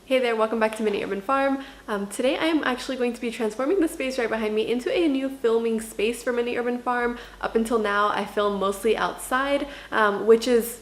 Hey there, welcome back to Mini Urban Farm. Today I am actually going to be transforming the space right behind me into a new filming space for Mini Urban Farm. Up until now I film mostly outside, which is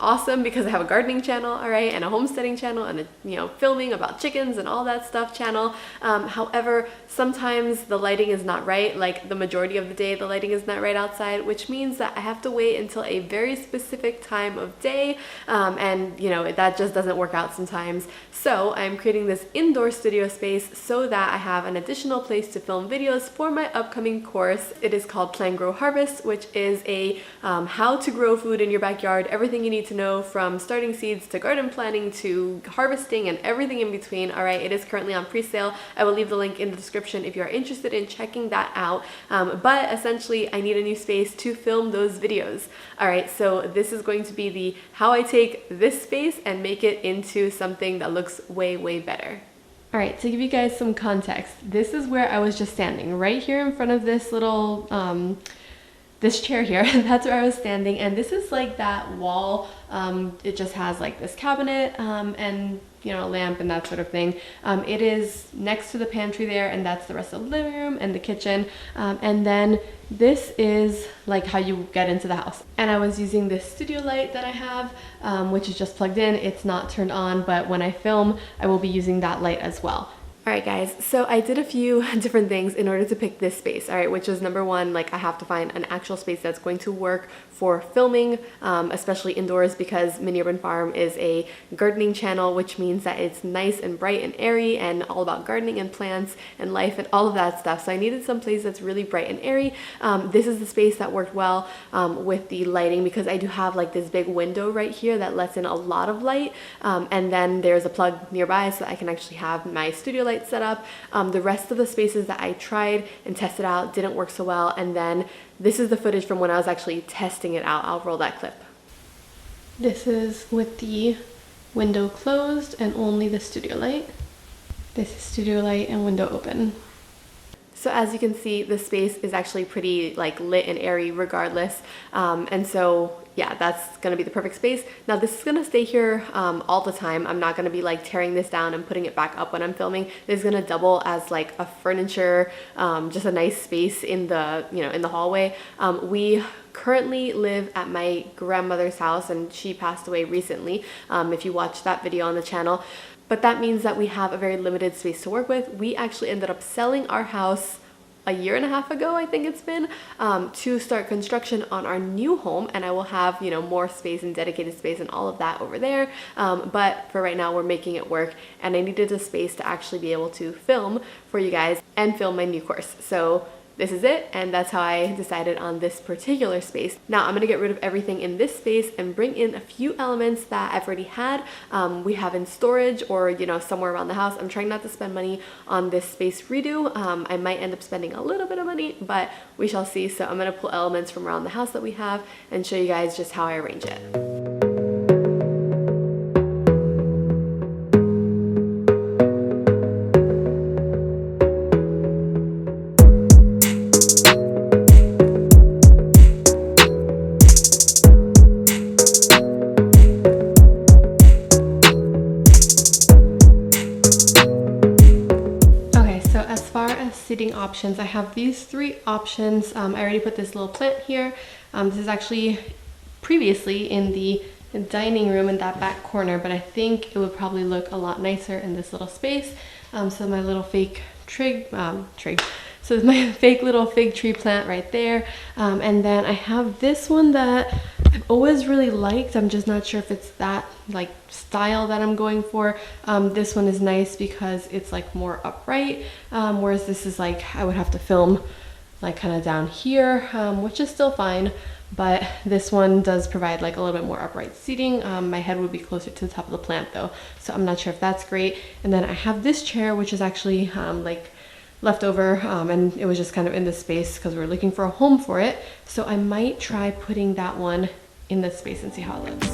awesome because I have a gardening channel, all right, and a homesteading channel, and a filming about chickens and all that stuff channel. However, sometimes the lighting is not right. Like the majority of the day the lighting is not right outside, which means that I have to wait until a very specific time of day, and that just doesn't work out sometimes. So I'm creating this indoor studio space so that I have an additional place to film videos for my upcoming course. It is called Plant Grow Harvest, which is a how to grow food in your backyard, everything you need to know from starting seeds to garden planning to harvesting and everything in between. All right, it is currently on pre-sale. I will leave the link in the description if you are interested in checking that out. But essentially I need a new space to film those videos. All right, so this is going to be the how I take this space and make it into something that looks way better. All right, to give you guys some context, this is where I was just standing, right here in front of this little this chair here. That's where I was standing, and this is like that wall. It just has like this cabinet and a lamp and that sort of thing. It is next to the pantry there, and that's the rest of the living room and the kitchen, and then this is like how you get into the house. And I was using this studio light that I have, which is just plugged in. It's not turned on, but when I film I will be using that light as well. Alright guys, so I did a few different things in order to pick this space, alright, which is number one, like I have to find an actual space that's going to work for filming, especially indoors, because Mini Urban Farm is a gardening channel, which means that it's nice and bright and airy and all about gardening and plants and life and all of that stuff. So I needed some place that's really bright and airy. This is the space that worked well with the lighting, because I do have like this big window right here that lets in a lot of light, and then there's a plug nearby so I can actually have my studio light set up. The rest of the spaces that I tried and tested out didn't work so well, and then this is the footage from when I was actually testing it out. I'll roll that clip. This is with the window closed and only the studio light. This is studio light and window open. So as you can see, the space is actually pretty like lit and airy regardless, and so yeah, that's gonna be the perfect space. Now this is gonna stay here all the time. I'm not gonna be like tearing this down and putting it back up when I'm filming. This is gonna double as like a furniture, just a nice space in the in the hallway. We currently live at my grandmother's house, and she passed away recently, if you watched that video on the channel. But that means that we have a very limited space to work with. We actually ended up selling our house a year and a half ago, I think it's been, to start construction on our new home, and I will have more space and dedicated space and all of that over there, but for right now we're making it work, and I needed a space to actually be able to film for you guys and film my new course. So this is it, and that's how I decided on this particular space. Now I'm gonna get rid of everything in this space and bring in a few elements that I've already had. We have in storage or somewhere around the house. I'm trying not to spend money on this space redo. I might end up spending a little bit of money, but we shall see. So I'm gonna pull elements from around the house that we have and show you guys just how I arrange it. Seating options, I have these three options. I already put this little plant here. This is actually previously in the dining room in that back corner, but I think it would probably look a lot nicer in this little space. So my little fake so my fake little fig tree plant right there, and then I have this one that I've always really liked. I'm just not sure if it's that like style that I'm going for. This one is nice because it's like more upright, whereas this is like I would have to film like kind of down here, which is still fine, but this one does provide like a little bit more upright seating. My head would be closer to the top of the plant though, so I'm not sure if that's great. And then I have this chair, which is actually like leftover, and it was just kind of in this space because we were looking for a home for it. So I might try putting that one in this space and see how it looks.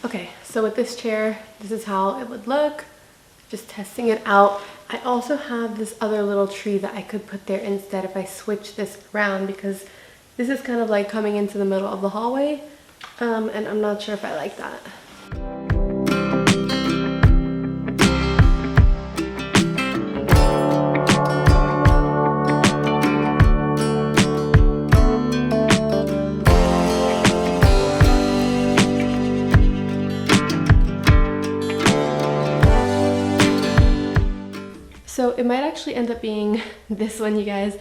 Okay, so with this chair, this is how it would look. just testing it out. I also have this other little tree that I could put there instead if I switch this around, because this is kind of like coming into the middle of the hallway, and I'm not sure if I like that. So it might actually end up being this one, you guys.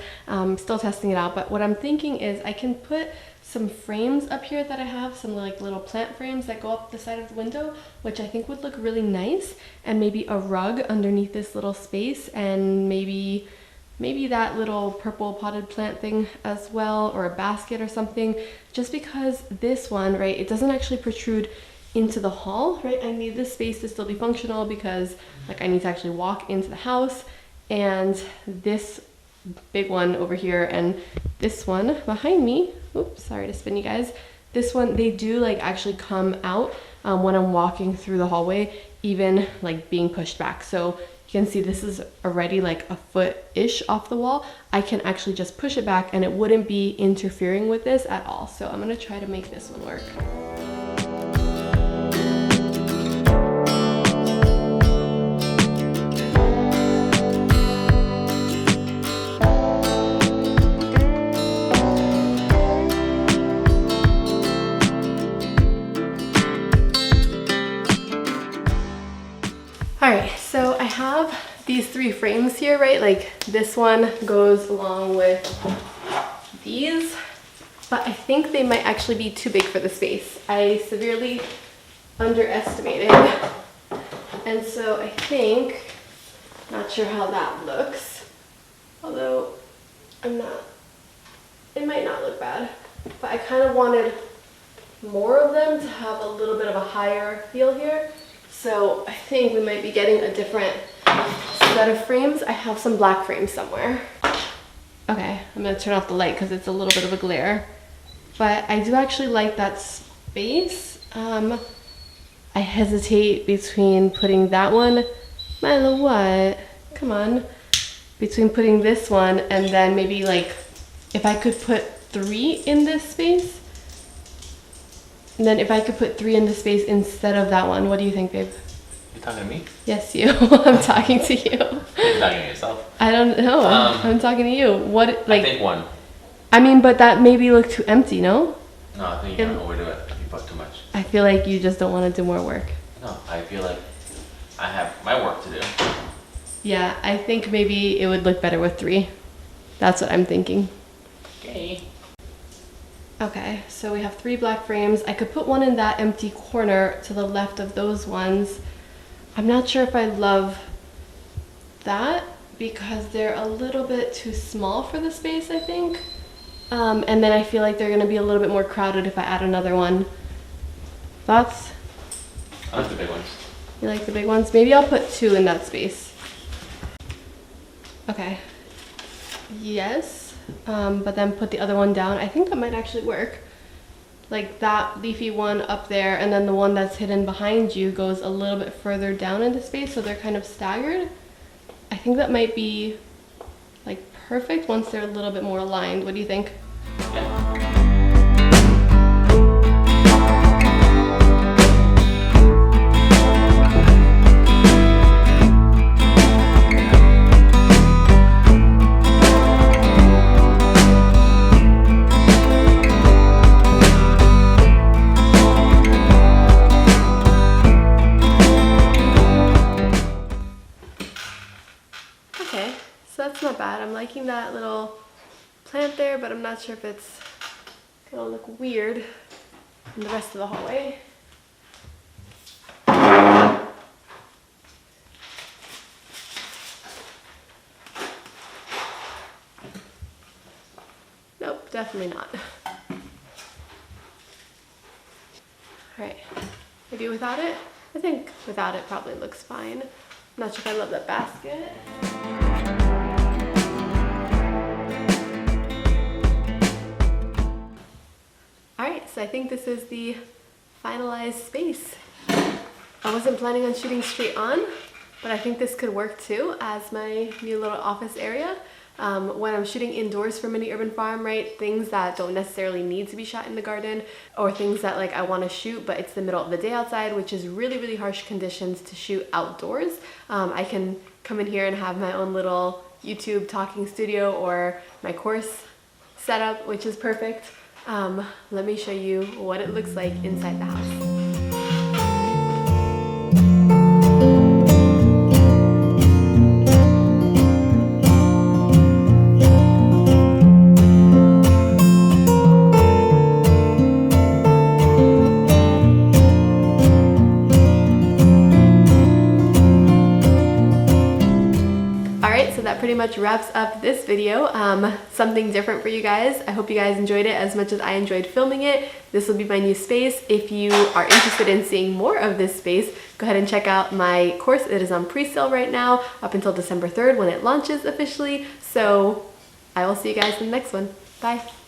Still testing it out, but what I'm thinking is I can put some frames up here that I have, some like little plant frames that go up the side of the window, which I think would look really nice, and maybe a rug underneath this little space, and maybe that little purple potted plant thing as well, or a basket or something, just because this one, right, it doesn't actually protrude into the hall, right? I need this space to still be functional because like I need to actually walk into the house, and this big one over here and this one behind me, oops, sorry to spin you guys, this one, they do like actually come out when I'm walking through the hallway, even like being pushed back. So you can see this is already like a foot-ish off the wall. I can actually just push it back and it wouldn't be interfering with this at all. So I'm gonna try to make this one work. Alright, so I have these three frames here, right? Like this one goes along with these, but I think they might actually be too big for the space. I severely underestimated. And so I think, not sure how that looks, although it might not look bad, but I kind of wanted more of them to have a little bit of a higher feel here. So I think we might be getting a different set of frames. I have some black frames somewhere. Okay, I'm gonna turn off the light because it's a little bit of a glare. But I do actually like that space. I hesitate between putting that one, Milo, what? Come on. Between putting this one and then maybe like, if I could put 3 in this space, and then if I could put 3 in the space instead of that one, what do you think, babe? You talking to me? Yes, you. I'm talking to you. You're talking to yourself. I don't know. I'm talking to you. What, like? I think 1. I mean, but that maybe look too empty, no? No, I think you can overdo it if you put too much. I feel like you just don't want to do more work. No, I feel like I have my work to do. Yeah, I think maybe it would look better with 3. That's what I'm thinking. Okay. Okay, so we have 3 black frames. I could put one in that empty corner to the left of those ones. I'm not sure if I love that because they're a little bit too small for the space, I think. And then I feel like they're gonna be a little bit more crowded if I add another one. Thoughts? I like the big ones. You like the big ones? Maybe I'll put 2 in that space. Okay. Yes. But then put the other one down. I think that might actually work. Like that leafy one up there, and then the one that's hidden behind you goes a little bit further down into space, so they're kind of staggered. I think that might be like perfect once they're a little bit more aligned. What do you think? Yeah. Okay, so that's not bad. I'm liking that little plant there, but I'm not sure if it's gonna look weird in the rest of the hallway. Nope, definitely not. Alright, maybe without it? I think without it probably looks fine. I'm not sure if I love that basket. Alright, so I think this is the finalized space. I wasn't planning on shooting straight on, But I think this could work too as my new little office area. When I'm shooting indoors for Mini Urban Farm, right, things that don't necessarily need to be shot in the garden, or things that like I want to shoot but it's the middle of the day outside, which is really, really harsh conditions to shoot outdoors, I can come in here and have my own little YouTube talking studio or my course setup, which is perfect. Let me show you what it looks like inside the house. So that pretty much wraps up this video. Something different for you guys. I hope you guys enjoyed it as much as I enjoyed filming it. This will be my new space. If you are interested in seeing more of this space, go ahead and check out my course. It is on pre-sale right now up until December 3rd when it launches officially. So I will see you guys in the next one. Bye.